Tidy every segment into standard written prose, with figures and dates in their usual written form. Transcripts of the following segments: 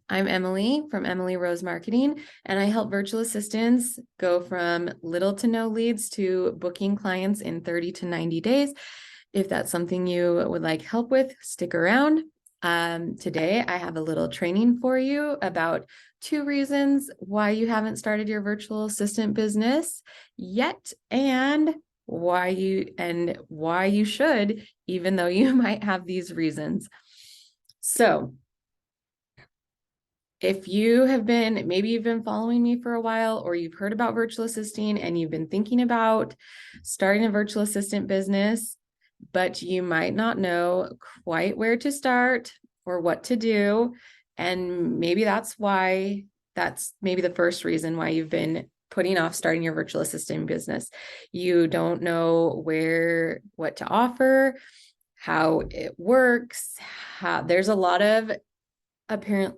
I'm Emily from Emily Rose Marketing, and I help virtual assistants go from little to no leads to booking clients in 30 to 90 days. If that's something you would like help with, stick around. Today, I have a little training for you about 2 reasons why you haven't started your virtual assistant business yet, and why you should, even though you might have these reasons. So, if you have been, maybe you've been following me for a while, or you've heard about virtual assisting and you've been thinking about starting a virtual assistant business, but you might not know quite where to start or what to do. And maybe that's maybe the first reason why you've been putting off starting your virtual assistant business. You don't know what to offer, how it works, there's a lot of apparent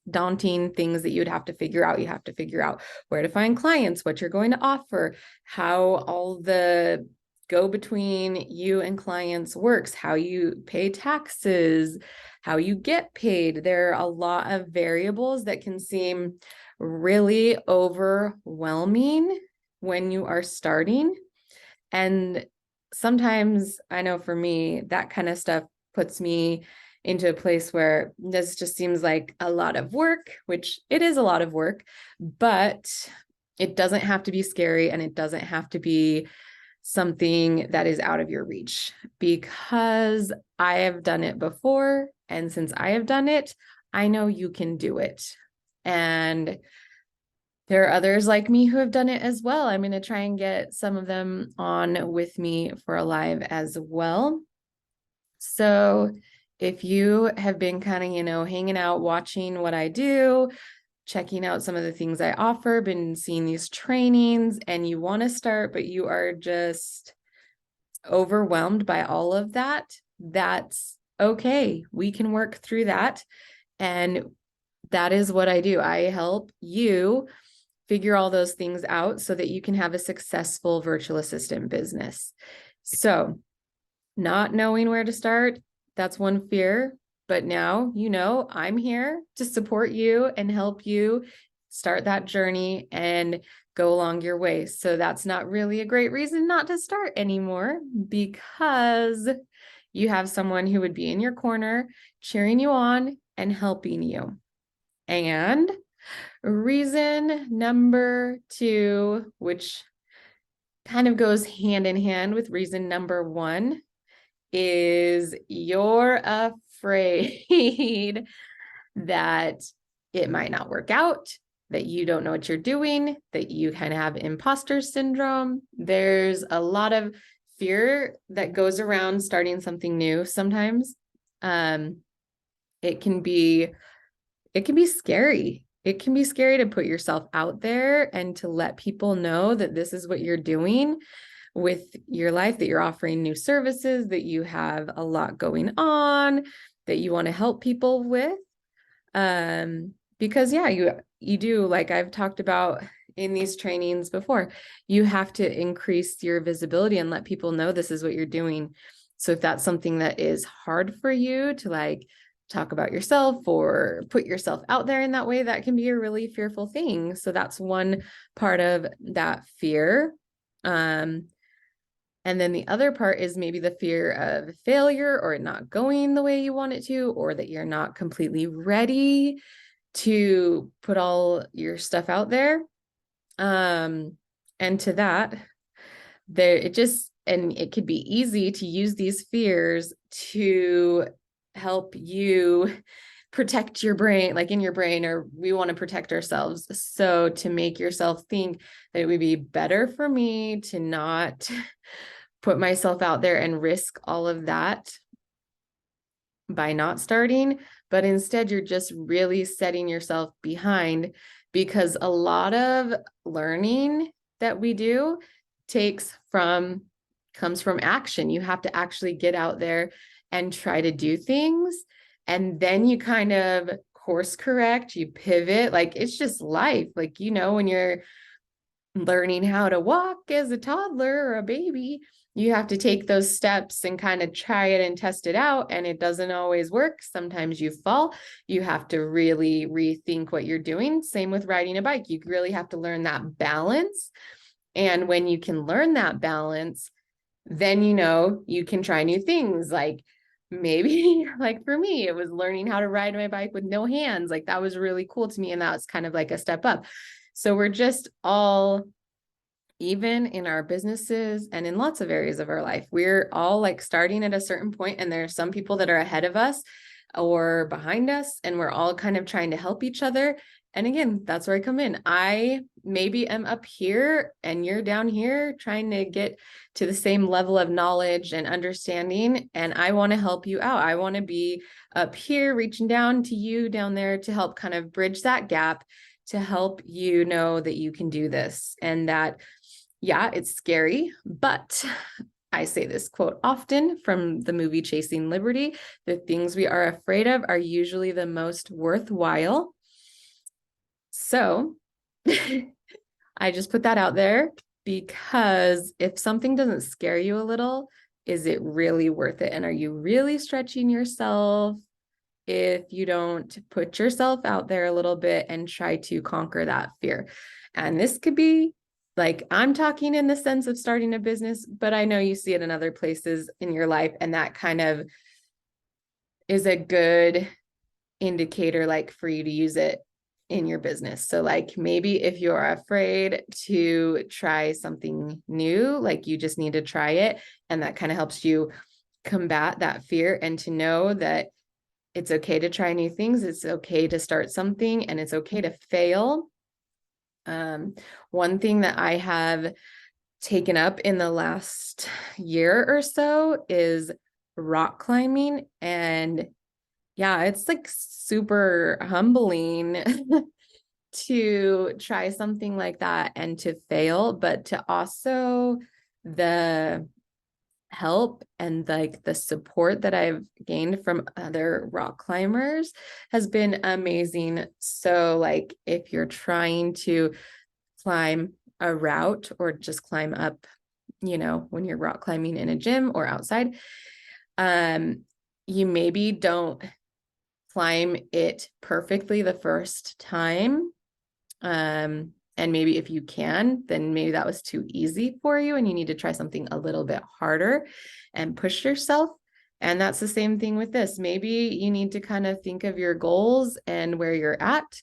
daunting things that you'd have to figure out. You have to figure out where to find clients, what you're going to offer, how all the go between you and clients works, how you pay taxes, how you get paid. There are a lot of variables that can seem really overwhelming when you are starting. And sometimes, I know for me, that kind of stuff puts me into a place where this just seems like a lot of work, which it is a lot of work, but it doesn't have to be scary, and it doesn't have to be something that is out of your reach, because I have done it before. And since I have done it, I know you can do it. And there are others like me who have done it as well. I'm going to try and get some of them on with me for a live as well. So if you have been kind of, hanging out, watching what I do, checking out some of the things I offer, been seeing these trainings, and you want to start, but you are just overwhelmed by all of that, that's okay. We can work through that. And that is what I do. I help you figure all those things out so that you can have a successful virtual assistant business. So, not knowing where to start, that's one fear. But now I'm here to support you and help you start that journey and go along your way. So that's not really a great reason not to start anymore, because you have someone who would be in your corner, cheering you on and helping you. And reason number 2, which kind of goes hand in hand with reason number 1, is you're afraid that it might not work out, that you don't know what you're doing, that you kind of have imposter syndrome. There's a lot of fear that goes around starting something new sometimes. It can be scary. It can be scary to put yourself out there and to let people know that this is what you're doing with your life, that you're offering new services, that you have a lot going on, that you want to help people with. Because you do, like I've talked about in these trainings before, you have to increase your visibility and let people know this is what you're doing. So if that's something that is hard for you to talk about yourself or put yourself out there in that way, that can be a really fearful thing. So that's one part of that fear. And then the other part is maybe the fear of failure, or it not going the way you want it to, or that you're not completely ready to put all your stuff out there. And to that, it could be easy to use these fears to help you protect your brain, like in your brain, or we want to protect ourselves. So to make yourself think that it would be better for me to not put myself out there and risk all of that by not starting, but instead you're just really setting yourself behind, because a lot of learning that we do comes from action. You have to actually get out there and try to do things. And then you kind of course correct, you pivot. Like, it's just life. When you're learning how to walk as a toddler or a baby, you have to take those steps and kind of try it and test it out. And it doesn't always work. Sometimes you fall. You have to really rethink what you're doing. Same with riding a bike. You really have to learn that balance. And when you can learn that balance, then you can try new things. Like maybe like for me, it was learning how to ride my bike with no hands. Like that was really cool to me. And that was kind of like a step up. So we're just all, even in our businesses and in lots of areas of our life, we're all like starting at a certain point, and there are some people that are ahead of us or behind us, and we're all kind of trying to help each other. And again, that's where I come in. I maybe am up here and you're down here trying to get to the same level of knowledge and understanding, and I want to help you out. I want to be up here reaching down to you down there to help kind of bridge that gap, to help you know that you can do this, and that yeah, it's scary, but I say this quote often from the movie Chasing Liberty: the things we are afraid of are usually the most worthwhile. So I just put that out there, because if something doesn't scare you a little, is it really worth it? And are you really stretching yourself if you don't put yourself out there a little bit and try to conquer that fear? And this could be like, I'm talking in the sense of starting a business, but I know you see it in other places in your life. And that kind of is a good indicator, like for you to use it in your business. So like maybe if you're afraid to try something new, like you just need to try it. And that kind of helps you combat that fear, and to know that it's okay to try new things. It's okay to start something, and it's okay to fail. One thing that I have taken up in the last year or so is rock climbing. And yeah, it's like super humbling to try something like that and to fail, but to also the help and like the support that I've gained from other rock climbers has been amazing. So like if you're trying to climb a route or just climb up, when you're rock climbing in a gym or outside, you maybe don't climb it perfectly the first time. And maybe if you can, then maybe that was too easy for you and you need to try something a little bit harder and push yourself. And that's the same thing with this. Maybe you need to kind of think of your goals and where you're at,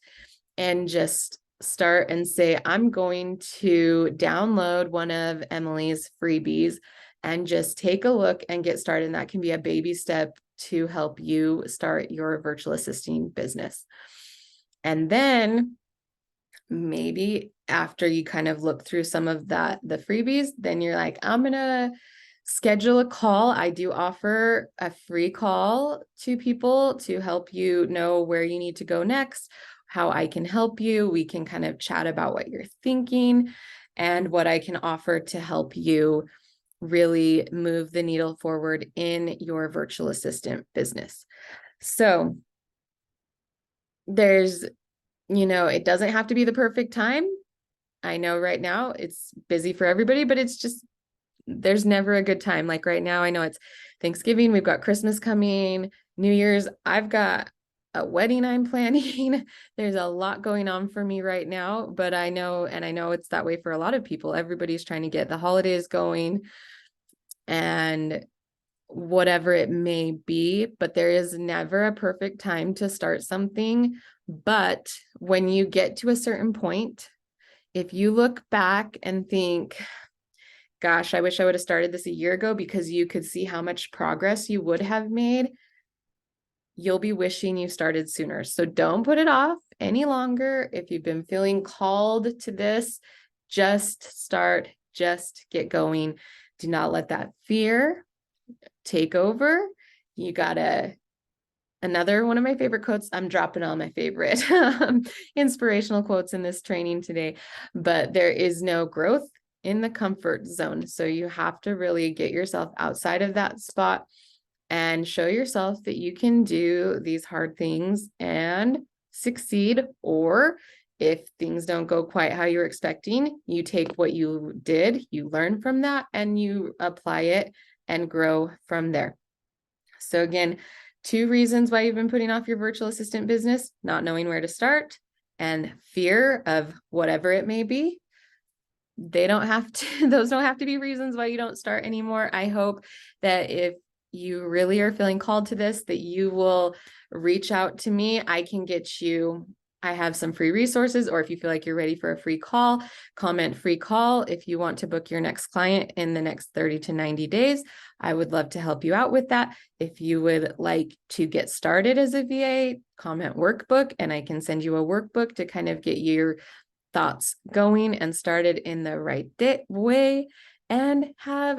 and just start and say, I'm going to download one of Emily's freebies and just take a look and get started. And that can be a baby step to help you start your virtual assisting business. And then maybe after you kind of look through some of the freebies, then you're like, I'm going to schedule a call. I do offer a free call to people to help you know where you need to go next, how I can help you. We can kind of chat about what you're thinking and what I can offer to help you really move the needle forward in your virtual assistant business. So there's, it doesn't have to be the perfect time. I know right now it's busy for everybody, but it's just, there's never a good time. Like right now, I know it's Thanksgiving, we've got Christmas coming, New Year's, I've got a wedding I'm planning. There's a lot going on for me right now, but I know it's that way for a lot of people. Everybody's trying to get the holidays going and whatever it may be, but there is never a perfect time to start something. But when you get to a certain point, if you look back and think, gosh, I wish I would have started this a year ago, because you could see how much progress you would have made, you'll be wishing you started sooner. So don't put it off any longer. If you've been feeling called to this, just start, just get going. Do not let that fear take over. You gotta, another one of my favorite quotes, I'm dropping all my favorite inspirational quotes in this training today, but there is no growth in the comfort zone. So you have to really get yourself outside of that spot and show yourself that you can do these hard things and succeed, or If things don't go quite how you're expecting, you take what you did, you learn from that, and you apply it and grow from there. So again, 2 reasons why you've been putting off your virtual assistant business: not knowing where to start and fear of whatever it may be. They don't have to, those don't have to be reasons why you don't start anymore. I hope that if you really are feeling called to this, that you will reach out to me. I have some free resources, or if you feel like you're ready for a free call, comment free call. If you want to book your next client in the next 30 to 90 days, I would love to help you out with that. If you would like to get started as a VA, comment workbook, and I can send you a workbook to kind of get your thoughts going and started in the right way, and have